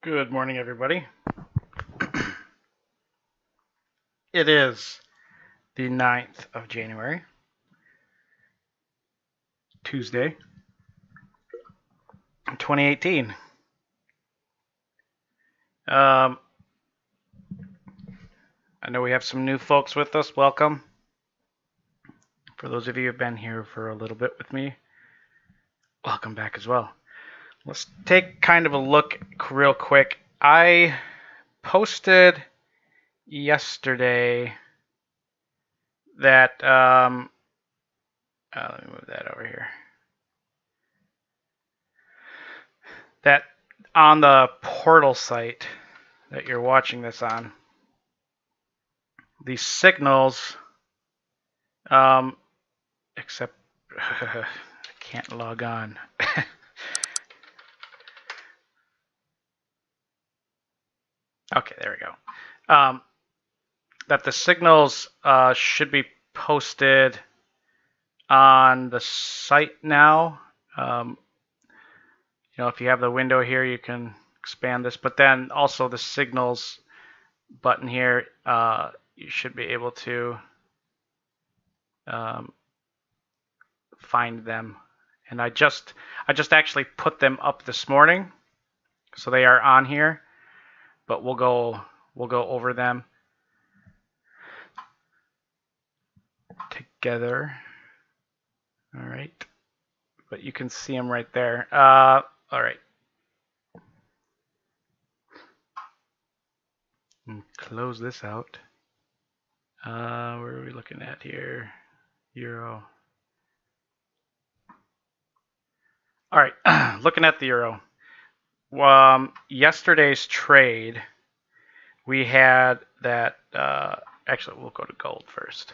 Good morning, everybody. It is the 9th of January, Tuesday, 2018. I know we have some new folks with us. Welcome. For those of you who have been here for a little bit with me, welcome back as well. Let's take kind of a look real quick. I posted yesterday that, let me move that over here, that on the portal site that you're watching this on, these signals, except I can't log on. Okay, there we go. That the signals should be posted on the site now. If you have the window here, you can expand this, but then also the signals button here, you should be able to find them. And I just actually put them up this morning, so they are on here. But we'll go over them together. All right, but you can see them right there. All right. And close this out. Where are we looking at here? Euro. All right, looking at the euro. Yesterday's trade, we had that, actually we'll go to gold first.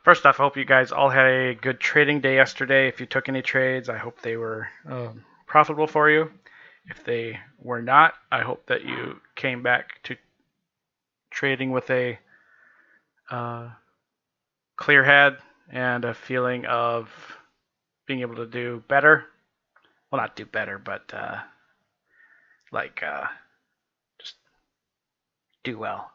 First off, I hope you guys all had a good trading day yesterday. If you took any trades, I hope they were profitable for you. If they were not, I hope that you came back to trading with a clear head and a feeling of being able to do better. Well, not do better, but just do well.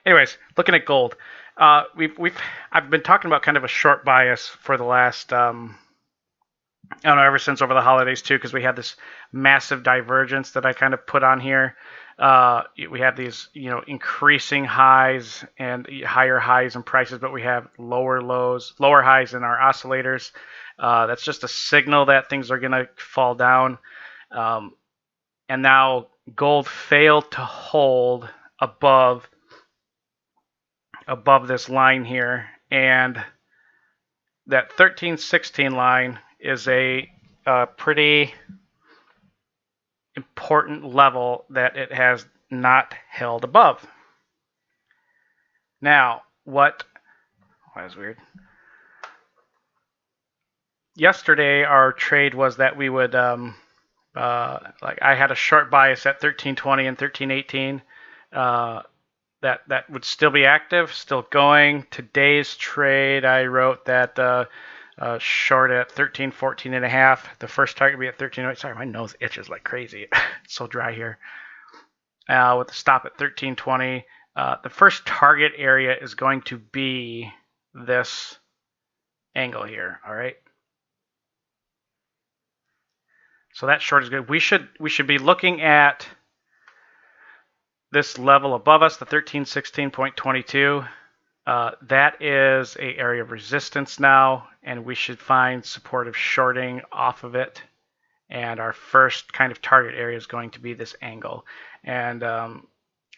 Anyways, looking at gold, I've been talking about kind of a short bias for the last I don't know, ever since over the holidays too, because we had this massive divergence that I kind of put on here. We have these increasing highs and higher highs in prices, but we have lower lows, lower highs in our oscillators. That's just a signal that things are going to fall down. And now gold failed to hold above this line here, and that 1316 line is a pretty important level that it has not held above. Now, that was weird. Yesterday, our trade was that we would, I had a short bias at 1320 and 1318. That would still be active, still going. Today's trade, I wrote that short at 1314 and a half. The first target would be at 1308. Sorry, my nose itches like crazy. It's so dry here. With the stop at 1320. The first target area is going to be this angle here. All right. So that short is good. We should be looking at this level above us, the 1316.22. That is an area of resistance now, and we should find supportive shorting off of it. And our first kind of target area is going to be this angle. And if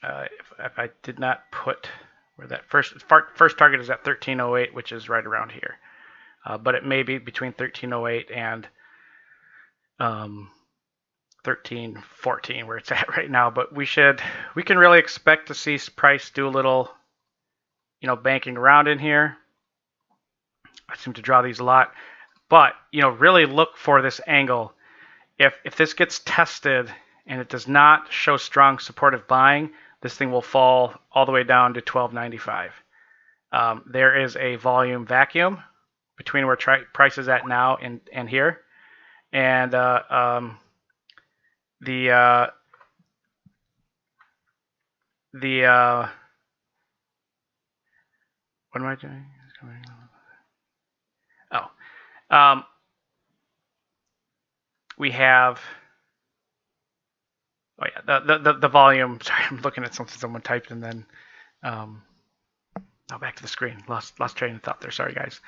I did not put where that first target is at 1308, which is right around here. But it may be between 1308 and 1314 where it's at right now, but we can really expect to see price do a little banking around in here. I seem to draw these a lot, but really look for this angle. If this gets tested and it does not show strong supportive buying, this thing will fall all the way down to 1295. There is a volume vacuum between where price is at now and here. And the what am I doing? Oh, we have. Oh yeah, the volume. Sorry, I'm looking at something someone typed and then. Now back to the screen. Lost train of thought there. Sorry, guys.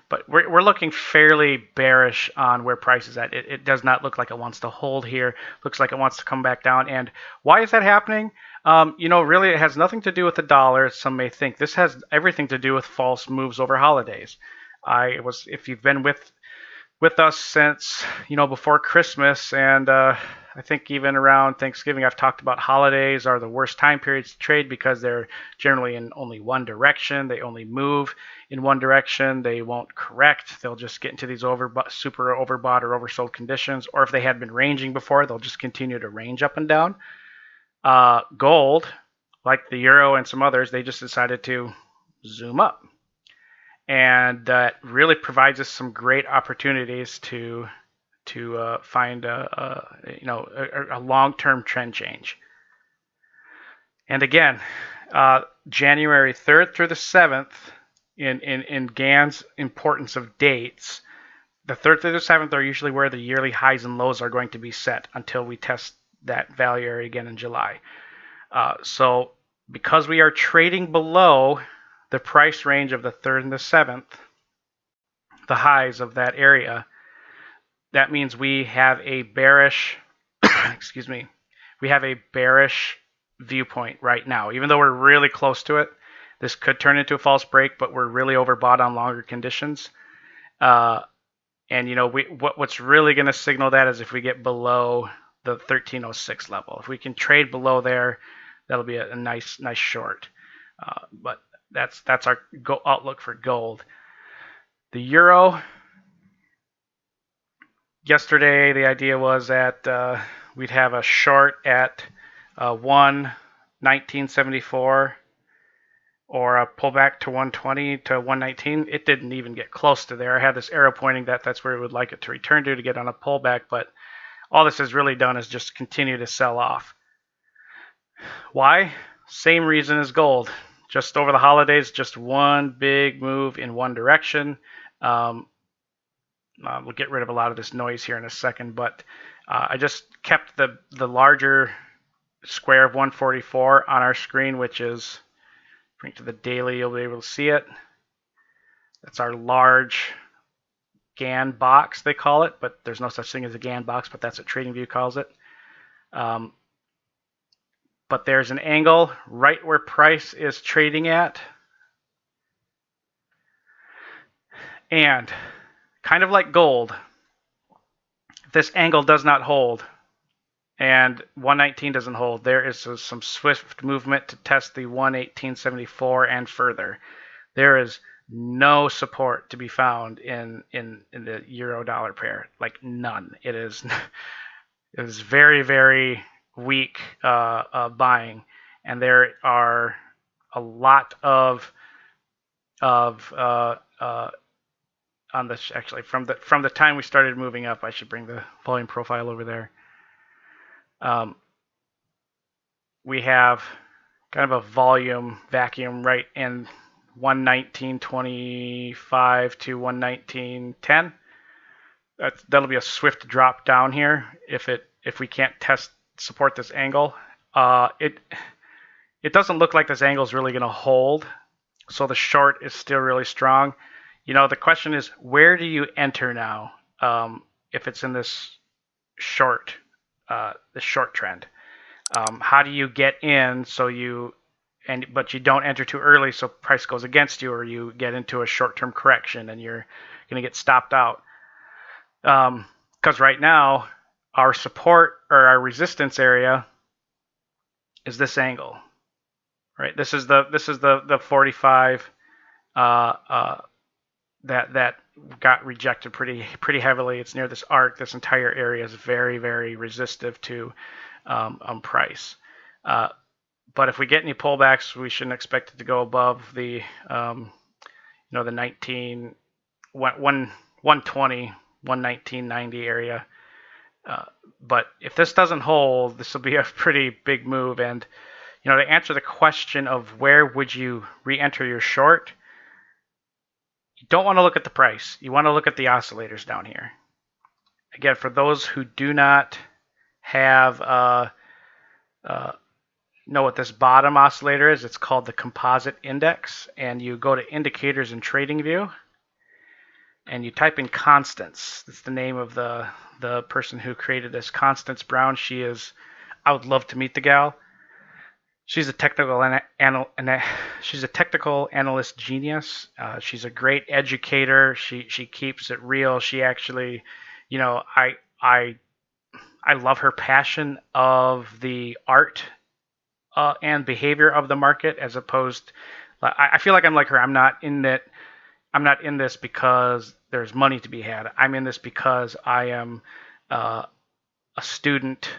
But we're looking fairly bearish on where price is at. It does not look like it wants to hold here. Looks like it wants to come back down. And why is that happening? Really, it has nothing to do with the dollar, as some may think. This has everything to do with false moves over holidays. If you've been with us since before Christmas, and I think even around Thanksgiving, I've talked about holidays are the worst time periods to trade because they're generally in only one direction. They only move in one direction. They won't correct. They'll just get into these super overbought or oversold conditions. Or if they had been ranging before, they'll just continue to range up and down. Gold, like the euro and some others, they just decided to zoom up. And that really provides us some great opportunities to find a long-term trend change. And again, January 3rd through the 7th, in Gann's importance of dates, the 3rd through the 7th are usually where the yearly highs and lows are going to be set until we test that value area again in July. So because we are trading below the price range of the 3rd and the 7th, the highs of that area, that means we have a bearish, we have a bearish viewpoint right now. Even though we're really close to it, this could turn into a false break, but we're really overbought on longer conditions. And what's really going to signal that is if we get below the 1306 level. If we can trade below there, that'll be a nice short. But that's our outlook for gold. The euro. Yesterday, the idea was that we'd have a short at 119.74 or a pullback to 120 to 119. It didn't even get close to there. I had this arrow pointing that that's where we would like it to return to get on a pullback, but all this has really done is just continue to sell off. Why? Same reason as gold. Just over the holidays, just one big move in one direction. We'll get rid of a lot of this noise here in a second, but I just kept the larger square of 144 on our screen, which is, bring to the daily, you'll be able to see it. That's our large Gann box, they call it, but there's no such thing as a Gann box, but that's what TradingView calls it. But there's an angle right where price is trading at. And kind of like gold, if this angle does not hold and 119 doesn't hold, there is some swift movement to test the 118.74 and further. There is no support to be found in the euro dollar pair, like none. It is very, very weak buying, and there are a lot of on this, actually, from the time we started moving up. I should bring the volume profile over there. We have kind of a volume vacuum right in 119.25 to 119.10. That'll be a swift drop down here if we can't support this angle. It doesn't look like this angle is really going to hold, so the short is still really strong. The question is, where do you enter now if it's in this short trend? How do you get in but you don't enter too early so price goes against you, or you get into a short-term correction and you're going to get stopped out? Because right now, our support or our resistance area is this angle, right? This is the 45 that got rejected pretty heavily. It's near this arc. This entire area is very, very resistive to price. But if we get any pullbacks, we shouldn't expect it to go above the the 120, 119.90 area. But if this doesn't hold, this will be a pretty big move. And to answer the question of where would you re-enter your short, you don't want to look at the price. You want to look at the oscillators down here. Again, for those who do not have know what this bottom oscillator is, it's called the Composite Index. And you go to Indicators in TradingView, and you type in Constance. That's the name of the person who created this, Constance Brown. I would love to meet the gal. She's a technical analyst genius. She's a great educator. She keeps it real. She actually, I love her passion of the art and behavior of the market, as opposed. I feel like I'm like her. I'm not in this because there's money to be had. I'm in this because I am a student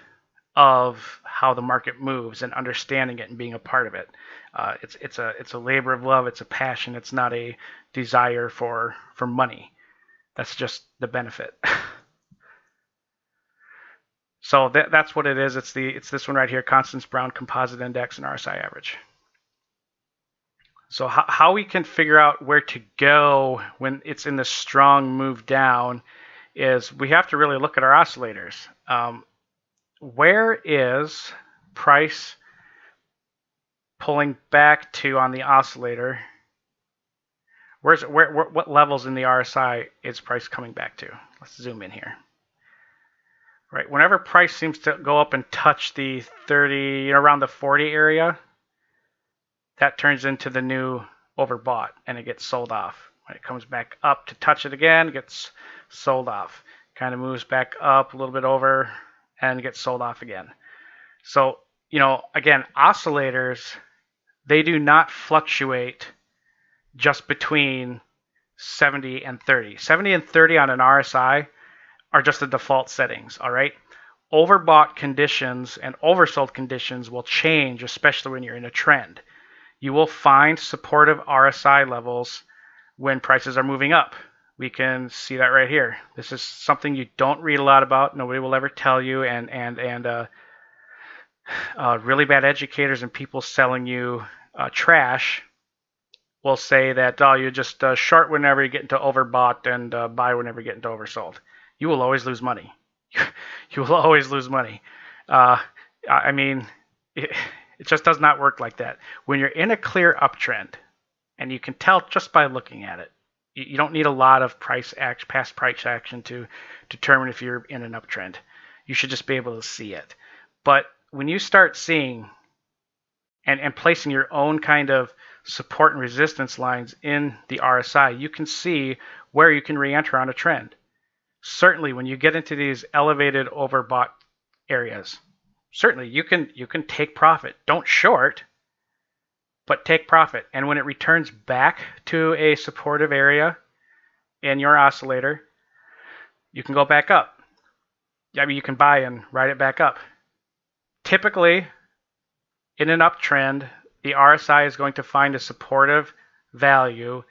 of how the market moves and understanding it and being a part of it. It's a labor of love. It's a passion. It's not a desire for money. That's just the benefit. So that's what it is. It's this one right here, Constance Brown Composite Index and RSI average. So how we can figure out where to go when it's in this strong move down is we have to really look at our oscillators. Where is price pulling back to on the oscillator? What levels in the RSI is price coming back to? Let's zoom in here. Right, whenever price seems to go up and touch the 30, around the 40 area, that turns into the new overbought and it gets sold off. When it comes back up to touch it again, it gets sold off. Kind of moves back up a little bit over and gets sold off again. So, again, oscillators, they do not fluctuate just between 70 and 30. 70 and 30 on an RSI are just the default settings, all right? Overbought conditions and oversold conditions will change, especially when you're in a trend. You will find supportive RSI levels when prices are moving up. We can see that right here. This is something you don't read a lot about. Nobody will ever tell you, and really bad educators and people selling you trash will say that, you just short whenever you get into overbought and buy whenever you get into oversold. You will always lose money. You will always lose money. I mean, it just does not work like that. When you're in a clear uptrend, and you can tell just by looking at it, you don't need a lot of past price action to determine if you're in an uptrend. You should just be able to see it. But when you start seeing and placing your own kind of support and resistance lines in the RSI, you can see where you can re-enter on a trend. Certainly, when you get into these elevated overbought areas, certainly you can take profit. Don't short, but take profit. And when it returns back to a supportive area in your oscillator, you can go back up. I mean, you can buy and ride it back up. Typically, in an uptrend, the RSI is going to find a supportive value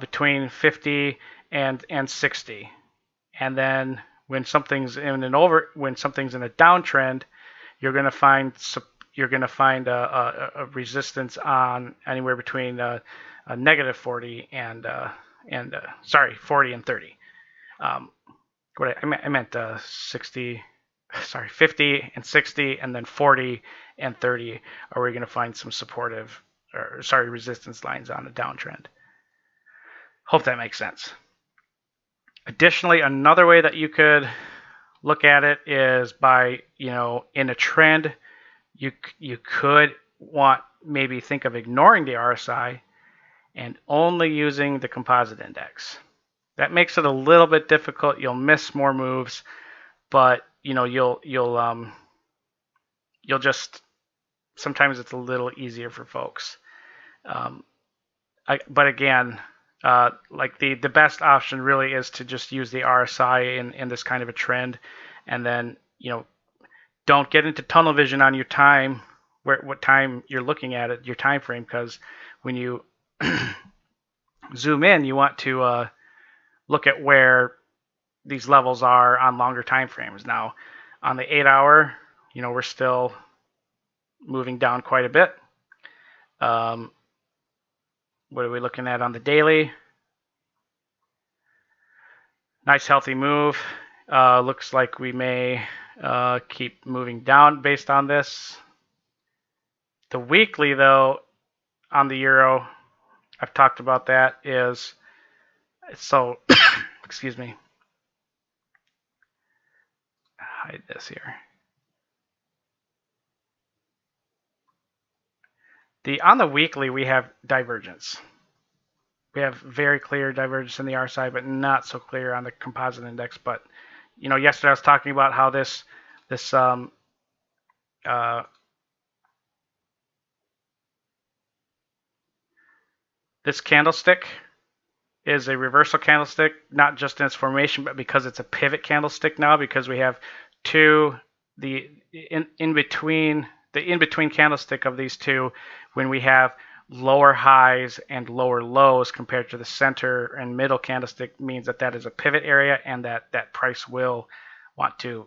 between 50 and 60. And then when something's in a downtrend, you're going to find a resistance on anywhere between a negative 40 and 40 and 30. I meant 60. Sorry, 50 and 60, and then 40 and 30 are we going to find some resistance lines on a downtrend. Hope that makes sense. Additionally, another way that you could look at it is by, in a trend, you could maybe think of ignoring the RSI and only using the composite index. That makes it a little bit difficult. You'll miss more moves, but you'll just, sometimes it's a little easier for folks. But again, like the best option really is to just use the RSI in this kind of a trend, and then don't get into tunnel vision on your time, what time you're looking at it, your time frame, because when you zoom in, you want to look at where these levels are on longer time frames. Now, on the 8-hour, we're still moving down quite a bit. What are we looking at on the daily? Nice healthy move. Looks like we may keep moving down based on this. The weekly, though, on the euro, I've talked about that, is so, excuse me, hide this here. On the weekly, we have divergence. We have very clear divergence in the RSI, but not so clear on the composite index. But yesterday I was talking about how this candlestick is a reversal candlestick, not just in its formation, but because it's a pivot candlestick now, because we have the in-between candlestick of these two, when we have lower highs and lower lows compared to the center and middle candlestick, means that is a pivot area and that price will want to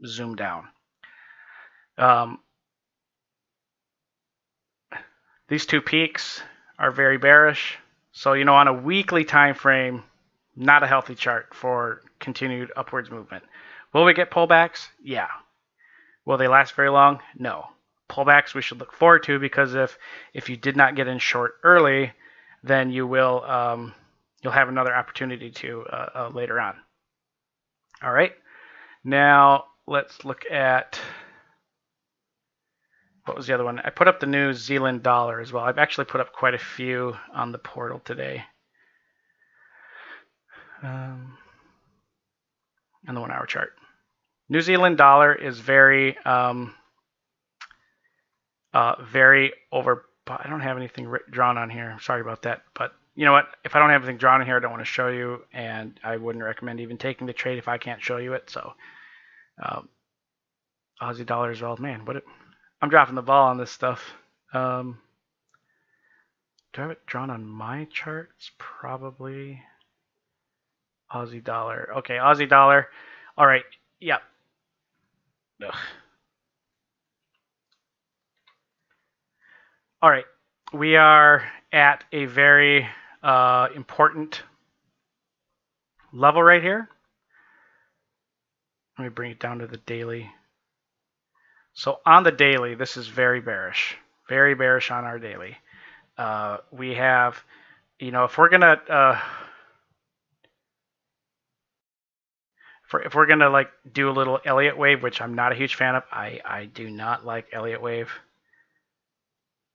zoom down. These two peaks are very bearish. So, on a weekly time frame, not a healthy chart for continued upwards movement. Will we get pullbacks? Yeah. Will they last very long? No. Pullbacks we should look forward to, because if you did not get in short early, then you'll have another opportunity to later on. All right. Now let's look at, what was the other one? I put up the New Zealand dollar as well. I've actually put up quite a few on the portal today. On the 1-hour chart. New Zealand dollar is very over. I don't have anything drawn on here. Sorry about that. But you know what? If I don't have anything drawn in here, I don't want to show you, and I wouldn't recommend even taking the trade if I can't show you it. So Aussie dollar as well. Man, I'm dropping the ball on this stuff. Do I have it drawn on my charts? Probably. Aussie dollar. Okay, Aussie dollar. All right. Yep. Ugh. All right. We are at a very important level right here. Let me bring it down to the daily. So on the daily, this is very bearish. Very bearish on our daily. We have, if we're gonna if we're gonna like do a little Elliott wave, which I'm not a huge fan of. I do not like Elliott wave.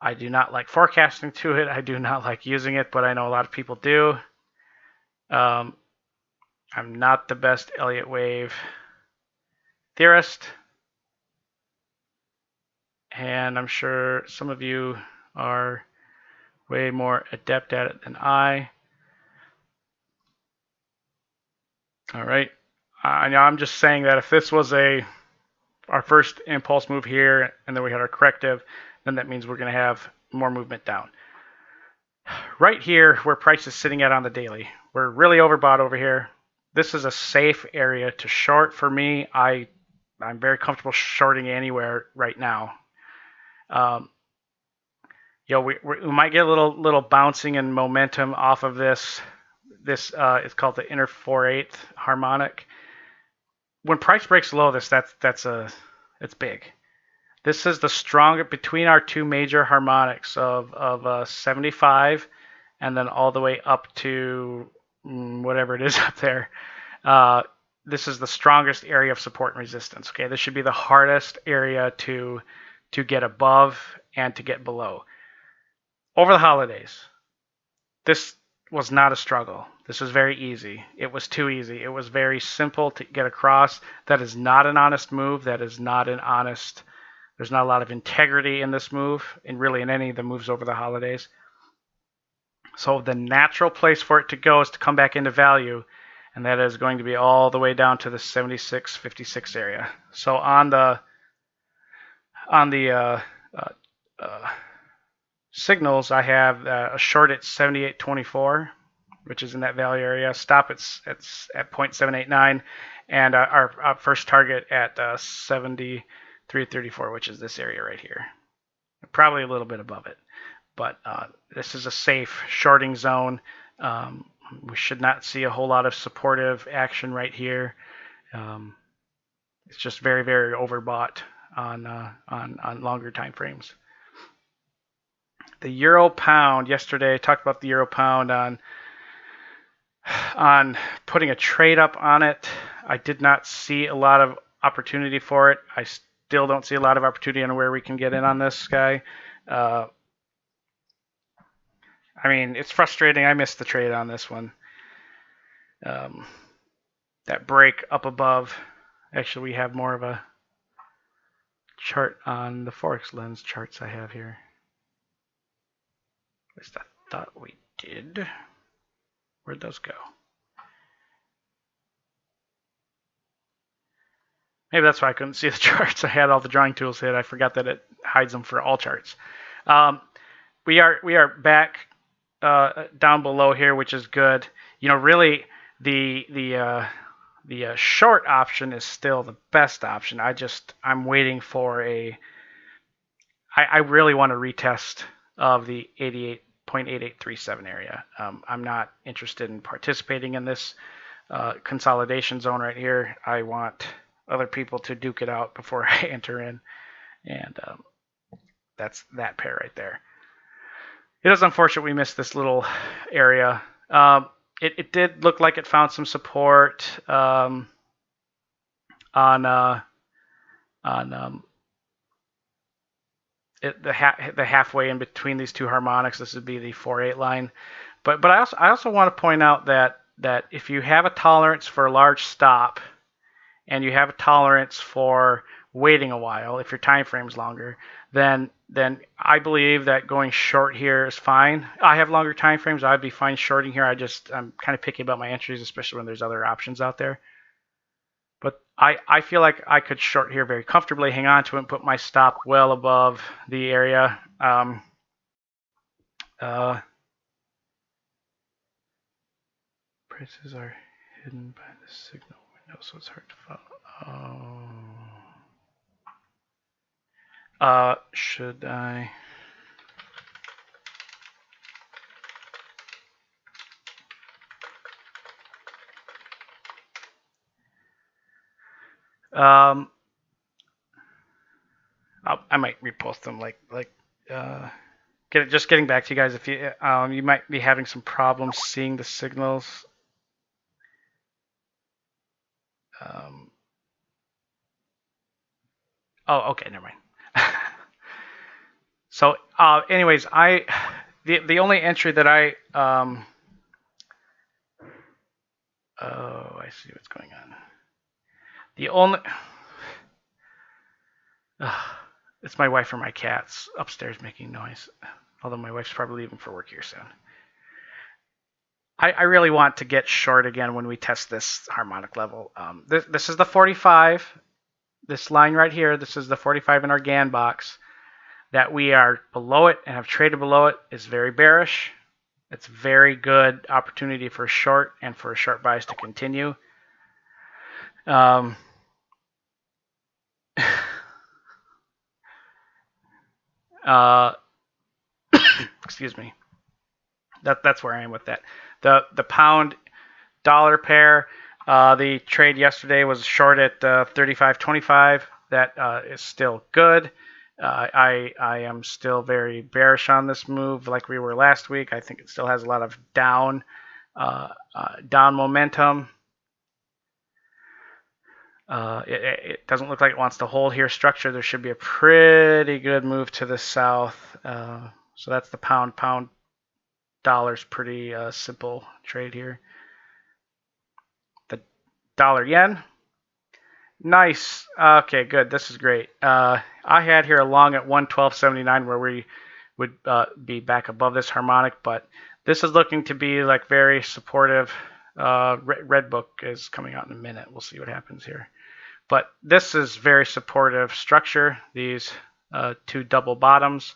I do not like forecasting to it. I do not like using it, but I know a lot of people do. I'm not the best Elliott wave theorist, and I'm sure some of you are way more adept at it than I. All right. I'm just saying that if this was our first impulse move here, and then we had our corrective, then that means we're going to have more movement down. Right here, where price is sitting at on the daily, we're really overbought over here. This is a safe area to short for me. I'm very comfortable shorting anywhere right now. We might get a little bouncing and momentum off of this. This is called the inner 4/8 harmonic. When price breaks below this, it's big. This is the strongest between our two major harmonics of 75 and then all the way up to whatever it is up there. This is the strongest area of support and resistance. Okay, this should be the hardest area to get above and to get below. Over the holidays, this was not a struggle. This was very easy. It was too easy. It was very simple to get across. That is not an honest move. That is not an honest. There's not a lot of integrity in this move, and really in any of the moves over the holidays. So the natural place for it to go is to come back into value, and that is going to be all the way down to the 76.56 area. So on the signals, I have a short at 78.24 which is in that value area. Stop it's at 0.789, and our first target at 73.34, which is this area right here. Probably a little bit above it, but this is a safe shorting zone. We should not see a whole lot of supportive action right here. It's just very, very overbought on longer time frames. The euro pound yesterday, I talked about the euro pound on putting a trade up on it. I did not see a lot of opportunity for it. I still don't see a lot of opportunity on where we can get in on this guy. I mean, it's frustrating. I missed the trade on this one. That break up above. Actually, we have more of a chart on the Forex lens charts I have here. At least I thought we did. Where'd those go? Maybe that's why I couldn't see the charts. I had all the drawing tools hit. I forgot that it hides them for all charts. We are back down below here, which is good. You know, really the short option is still the best option. I'm waiting for I really want a retest of the 88.8837 area. I'm not interested in participating in this consolidation zone right here. I want other people to duke it out before I enter in, and that's that pair right there. It is unfortunate we missed this little area. It did look like it found some support on the halfway in between these two harmonics. This would be the 4-8 line. But I also want to point out that if you have a tolerance for a large stop and you have a tolerance for waiting a while, if your time frame's longer, then I believe that going short here is fine. I have longer time frames. I'd be fine shorting here. I'm kind of picky about my entries, especially when there's other options out there. But I feel like I could short here very comfortably, hang on to it, and put my stop well above the area. Prices are hidden by the signal window, so it's hard to follow. Should I? I might repost them just getting back to you guys. If you might be having some problems seeing the signals. Oh, okay, never mind. So, anyways, the only entry that I I see what's going on. The only it's my wife or my cats upstairs making noise. Although my wife's probably leaving for work here soon. I really want to get short again when we test this harmonic level. This is the 45. This line right here, this is the 45 in our Gann box. That we are below it and have traded below it is very bearish. It's very good opportunity for a short and for a short bias to continue. Excuse me. That's where I am with that. The pound dollar pair, the trade yesterday was short at 35.25. That is still good. I am still very bearish on this move, like we were last week. I think it still has a lot of down momentum. It doesn't look like it wants to hold here. Structure, there should be a pretty good move to the south. So that's the pound dollar's pretty simple trade here. The dollar yen, nice. Okay, good. This is great. I had here a long at 112.79 where we would be back above this harmonic, but this is looking to be like very supportive. Red book is coming out in a minute. We'll see what happens here. But this is very supportive structure, these two double bottoms.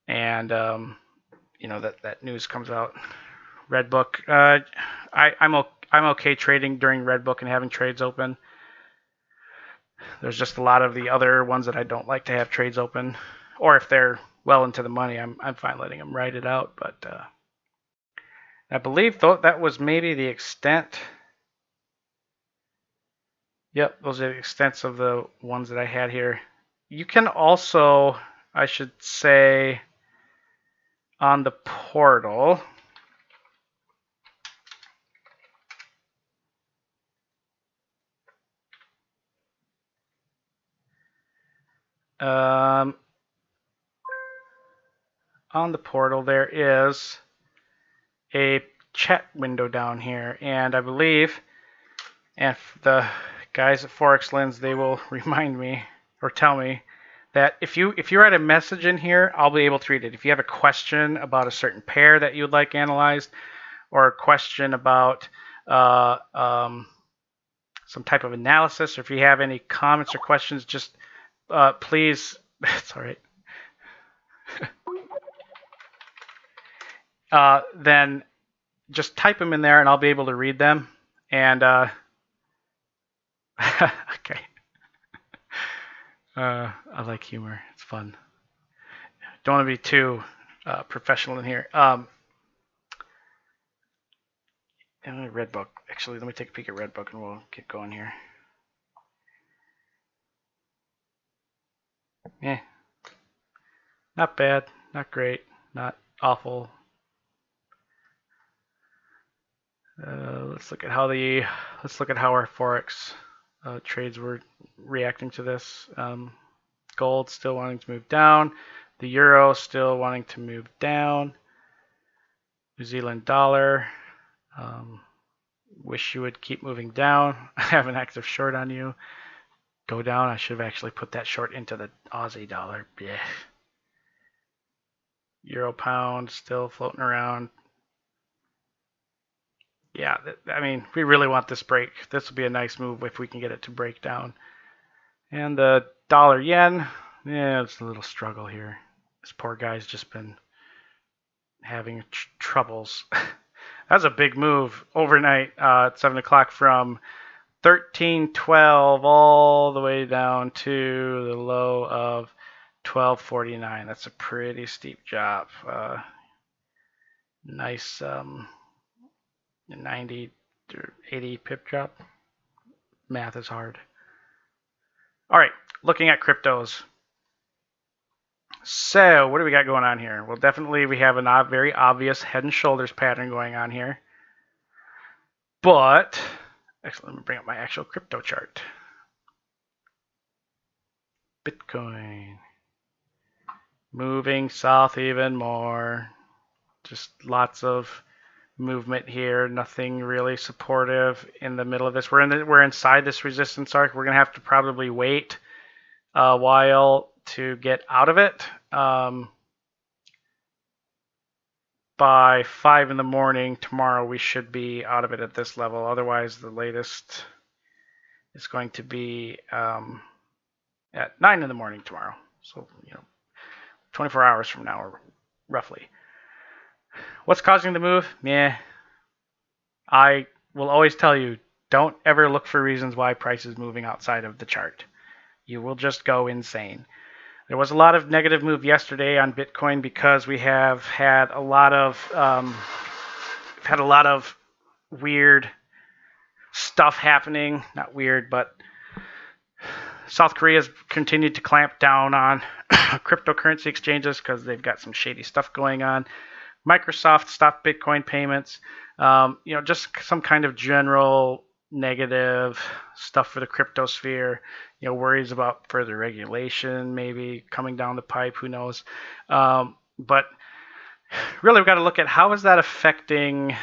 And that news comes out. Redbook. I'm okay trading during Redbook and having trades open. There's just a lot of the other ones that I don't like to have trades open, or if they're well into the money, I'm fine letting them ride it out. But I believe that was maybe the extent. Yep, those are the extents of the ones that I had here. You can also, I should say, on the portal. On the portal, there is a chat window down here, and I believe, and the guys at Forex Lens, they will remind me or tell me that if you write a message in here, I'll be able to read it. If you have a question about a certain pair that you would like analyzed, or a question about some type of analysis, or if you have any comments or questions, just please, it's all right. Then just type them in there and I'll be able to read them. And okay. I like humor. It's fun. Don't want to be too professional in here. Redbook. Actually, let me take a peek at Redbook and we'll get going here. Not bad, not great, not awful. Let's look at how our Forex trades were reacting to this. Gold still wanting to move down. The euro still wanting to move down. New Zealand dollar. Wish you would keep moving down. I have an active short on you. Go down. I should have actually put that short into the Aussie dollar. Blech. Euro pound still floating around. Yeah, I mean, we really want this break. This will be a nice move if we can get it to break down. And the dollar yen, yeah, it's a little struggle here. This poor guy's just been having troubles. That's a big move overnight at 7 o'clock from 13.12 all the way down to the low of 12.49. That's a pretty steep drop. Nice 90 or 80 pip drop. Math is hard. All right, looking at cryptos. So what do we got going on here? Well, definitely we have a very obvious head and shoulders pattern going on here. But, actually, let me bring up my actual crypto chart. Bitcoin. Moving south even more. Just lots of movement here. Nothing really supportive in the middle of this. We're inside this resistance arc. We're gonna have to probably wait a while to get out of it. By 5 in the morning tomorrow, we should be out of it at this level. Otherwise, the latest is going to be at 9 in the morning tomorrow. So 24 hours from now, roughly. What's causing the move? I will always tell you, don't ever look for reasons why price is moving outside of the chart. You will just go insane. There was a lot of negative move yesterday on Bitcoin because we have had a lot of weird stuff happening. Not weird, but South Korea's continued to clamp down on cryptocurrency exchanges because they've got some shady stuff going on. Microsoft stopped Bitcoin payments. Just some kind of general negative stuff for the crypto sphere. Worries about further regulation maybe coming down the pipe. Who knows? But really, we've got to look at how is that affecting.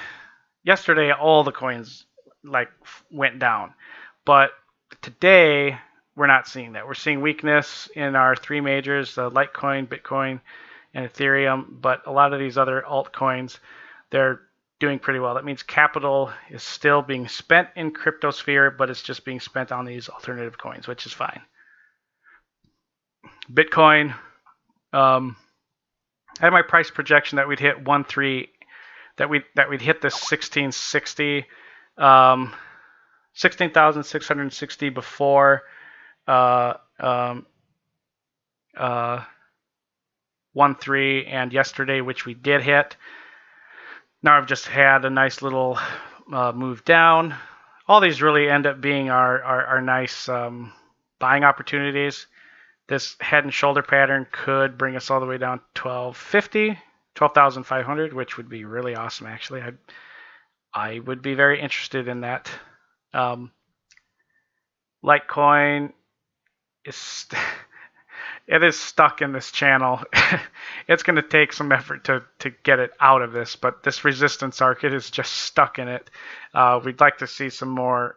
Yesterday, all the coins went down, but today we're not seeing that. We're seeing weakness in our three majors: Litecoin, Bitcoin, and Ethereum. But a lot of these other altcoins, they're doing pretty well. That means capital is still being spent in cryptosphere, but it's just being spent on these alternative coins, which is fine. Bitcoin, I had my price projection that we'd hit 1.3, that we'd hit this 1660, 16,660 before uh, um, 1.3, and yesterday, which we did hit. Now I've just had a nice little move down. All these really end up being our nice buying opportunities. This head and shoulder pattern could bring us all the way down 1250, 12,500, which would be really awesome, actually. I would be very interested in that. Litecoin is it is stuck in this channel. It's going to take some effort to get it out of this, but this resistance arc, it is just stuck in it. We'd like to see some more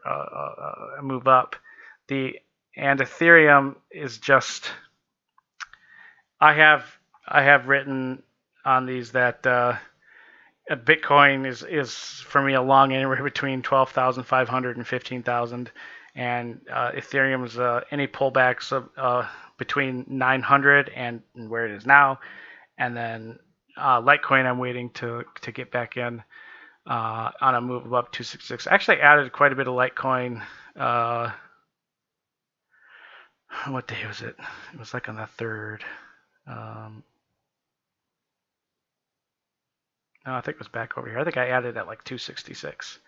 move up. And Ethereum is just, I have written on these that Bitcoin is for me along anywhere between 12,500 and 15,000, and Ethereum's any pullbacks of between 900 and where it is now, and then Litecoin I'm waiting to get back in on a move above 266. I actually added quite a bit of Litecoin. What day was it? It was like on the 3rd. No, I think it was back over here. I think I added at like 266.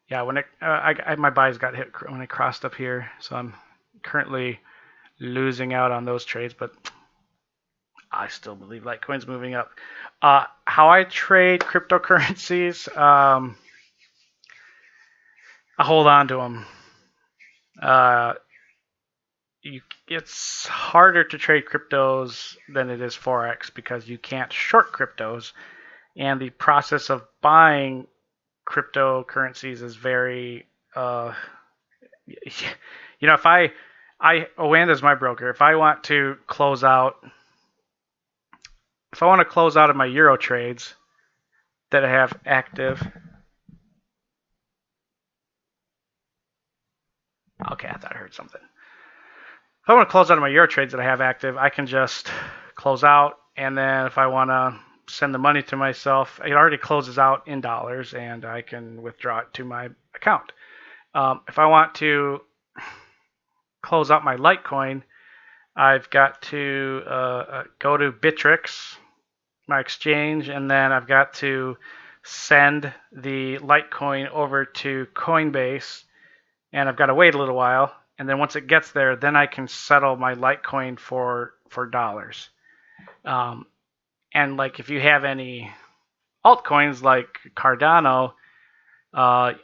Yeah, when my buys got hit when it crossed up here, so I'm currently losing out on those trades, but I still believe Litecoin's moving up. How I trade cryptocurrencies, I hold on to them. It's harder to trade cryptos than it is Forex because you can't short cryptos, and the process of buying cryptocurrencies is very, if Oanda is my broker. If I want to close out of my Euro trades that I have active. Okay, I thought I heard something. If I want to close out of my Euro trades that I have active, I can just close out, and then if I want to send the money to myself, it already closes out in dollars, and I can withdraw it to my account. If I want to close out my Litecoin, I've got to go to Bittrex, my exchange, and then I've got to send the Litecoin over to Coinbase, and I've got to wait a little while, and then once it gets there, then I can settle my Litecoin for dollars. And like if you have any altcoins like Cardano,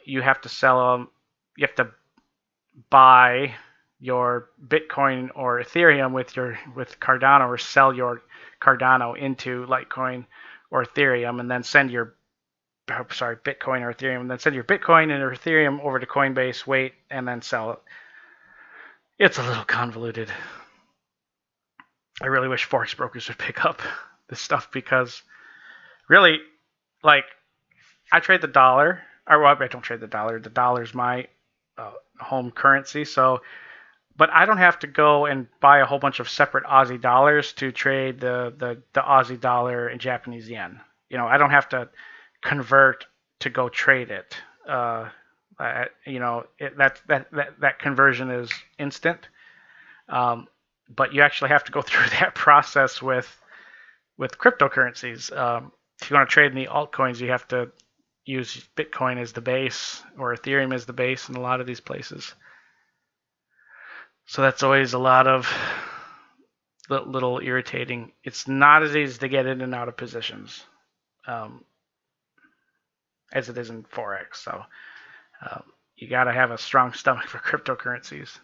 you have to sell them. You have to buy your Bitcoin or Ethereum with Cardano, or sell your Cardano into Litecoin or Ethereum, and then send your Bitcoin or Ethereum, and then send your Bitcoin and Ethereum over to Coinbase, wait, and then sell it. It's a little convoluted. I really wish Forex brokers would pick up this stuff, because really, like, I trade the dollar, or well, I don't trade the dollar. The dollar's my home currency, so, but I don't have to go and buy a whole bunch of separate Aussie dollars to trade the Aussie dollar and Japanese yen. I don't have to convert to go trade it. That conversion is instant. But you actually have to go through that process with cryptocurrencies. If you want to trade in the altcoins, you have to use Bitcoin as the base, or Ethereum as the base in a lot of these places. So that's always a lot of little irritating. It's not as easy to get in and out of positions as it is in Forex. So you got to have a strong stomach for cryptocurrencies.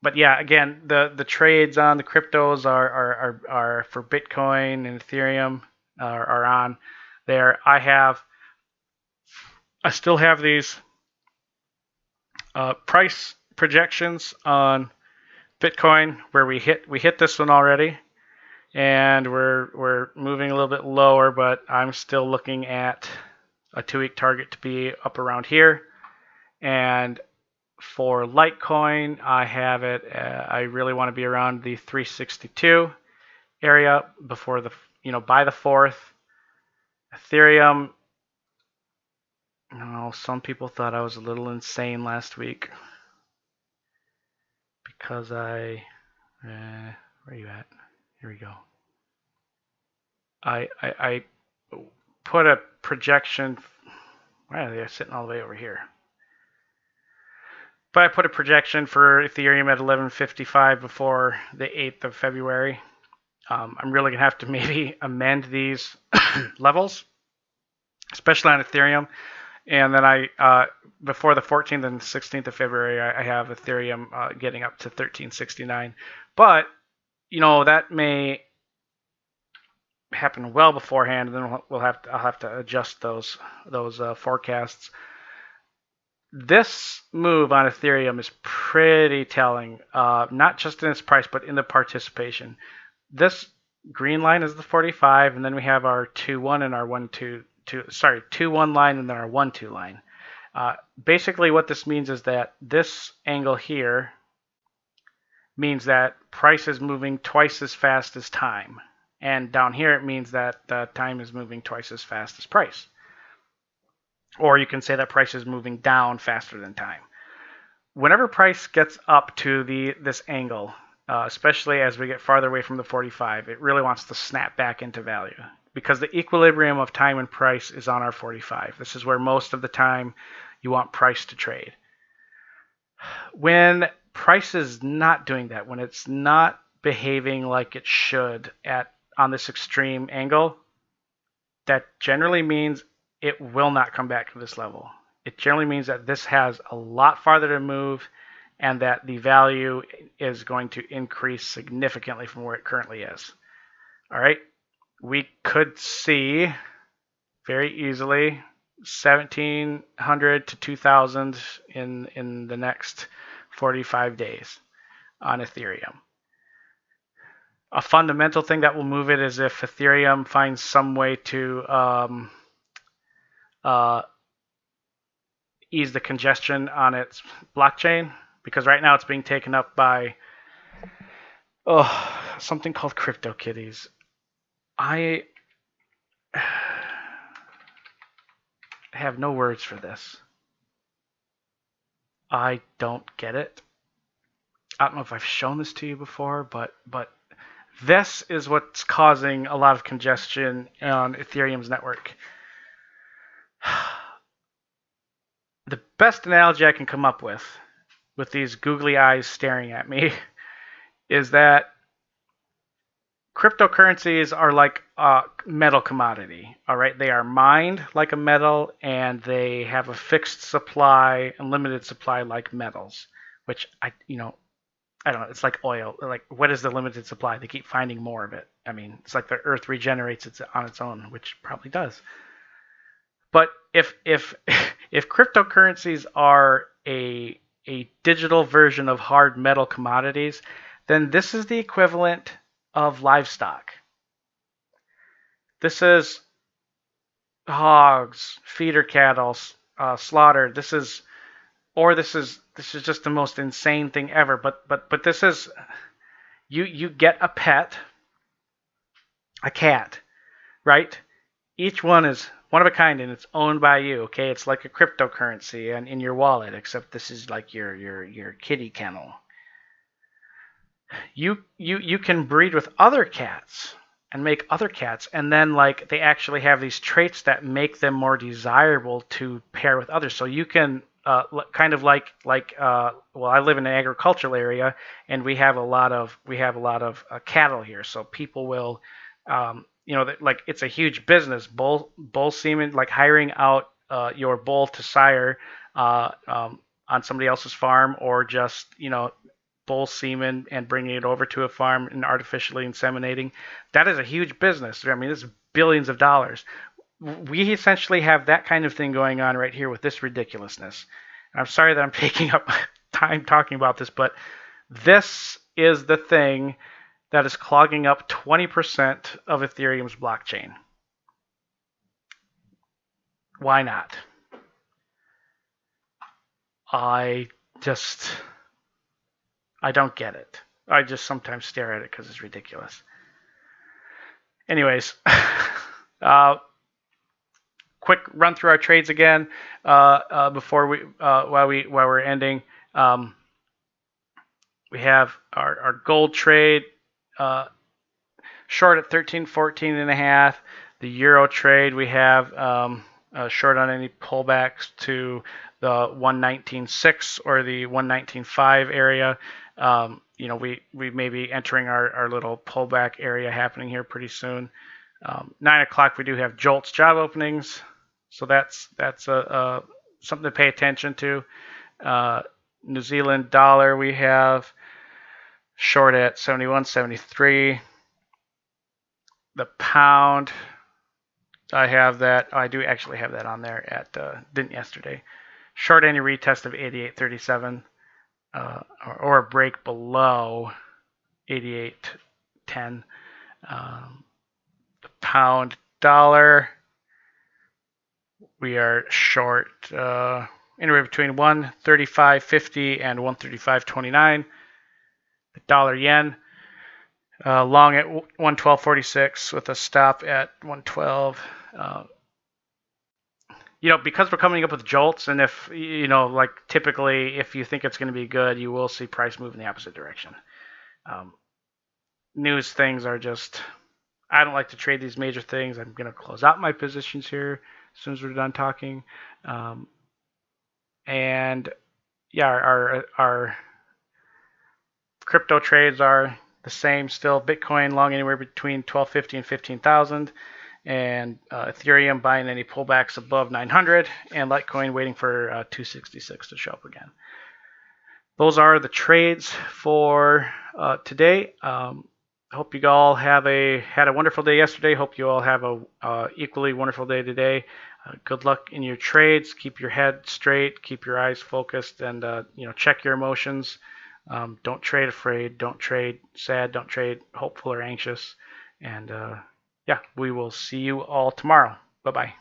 But yeah, again, the trades on the cryptos are for Bitcoin and Ethereum are on there. I still have these price projections on Bitcoin where we hit this one already, and we're moving a little bit lower, but I'm still looking at a 2-week target to be up around here. And for Litecoin, I have it. I really want to be around the 362, area before the, by the 4th. Ethereum, some people thought I was a little insane last week because where are you at? Here we go. I put a projection. Why are they sitting all the way over here? But I put a projection for Ethereum at 1155 before the 8th of February. I'm really going to have to maybe amend these levels, especially on Ethereum. And then before the 14th and 16th of February, I have Ethereum getting up to 1369. But, that may happen well beforehand, and then I'll have to adjust those forecasts. This move on Ethereum is pretty telling, not just in its price, but in the participation. This green line is the 45, and then we have our 2-1 and our 1-2. 2-1 line and then our 1-2 line. Basically, what this means is that this angle here means that price is moving twice as fast as time. And down here, it means that time is moving twice as fast as price. Or you can say that price is moving down faster than time. Whenever price gets up to this angle, especially as we get farther away from the 45, it really wants to snap back into value because the equilibrium of time and price is on our 45. This is where most of the time you want price to trade. When price is not doing that, when it's not behaving like it should on this extreme angle, that generally means it will not come back to this level. It generally means that this has a lot farther to move and that the value is going to increase significantly from where it currently is. All right, we could see very easily 1,700 to 2,000 in the next 45 days on Ethereum. A fundamental thing that will move it is if Ethereum finds some way to ease the congestion on its blockchain, because right now it's being taken up by something called CryptoKitties. I have no words for this. I don't get it. I don't know if I've shown this to you before, but this is what's causing a lot of congestion on Ethereum's network. The best analogy I can come up with these googly eyes staring at me, is that cryptocurrencies are like a metal commodity. All right, they are mined like a metal, and they have a fixed supply and limited supply like metals. Which I don't know. It's like oil. Like, what is the limited supply? They keep finding more of it. I mean, it's like the Earth regenerates on its own, which probably does. But if cryptocurrencies are a digital version of hard metal commodities, then this is the equivalent of livestock. This is hogs, feeder cattle, slaughtered. This is just the most insane thing ever. But this is, you get a pet, a cat, right? Each one is one of a kind, and it's owned by you. Okay, it's like a cryptocurrency and in your wallet, except this is like your kitty kennel. You can breed with other cats and make other cats, and then like they actually have these traits that make them more desirable to pair with others. So you can kind of like well, I live in an agricultural area, and we have a lot of cattle here. So people will like it's a huge business. Bull semen, like hiring out your bull to sire on somebody else's farm, or just bull semen and bringing it over to a farm and artificially inseminating. That is a huge business. I mean, it's billions of dollars. We essentially have that kind of thing going on right here with this ridiculousness. And I'm sorry that I'm taking up time talking about this, but this is the thing that is clogging up 20% of Ethereum's blockchain. Why not? I don't get it. I just sometimes stare at it because it's ridiculous. anyways, quick run through our trades again before while we're ending. We have our gold trade short at 13.14.5. The euro trade we have short on any pullbacks to the 119.6 or the 119.5 area. We may be entering our little pullback area happening here pretty soon. 9 o'clock we do have JOLTS job openings, so that's something to pay attention to. New Zealand dollar we have short at 71.73. The pound, I have that. I do actually have that on there at didn't yesterday. Short any retest of 88.37 or a break below 88.10. The pound dollar, we are short anywhere between 135.50 and 135.29. The dollar yen, long at 112.46 with a stop at 112. Because we're coming up with jolts, and if like typically, if you think it's going to be good, you will see price move in the opposite direction. News things are just, I don't like to trade these major things. I'm going to close out my positions here as soon as we're done talking. And yeah, our crypto trades are the same still. Bitcoin long anywhere between 1250 and 15,000, and Ethereum buying any pullbacks above 900, and Litecoin waiting for 266 to show up again. Those are the trades for today. I hope you all had a wonderful day yesterday. Hope you all have a equally wonderful day today. Good luck in your trades. Keep your head straight. Keep your eyes focused, and check your emotions. Don't trade afraid. Don't trade sad. Don't trade hopeful or anxious. And yeah, we will see you all tomorrow. Bye-bye.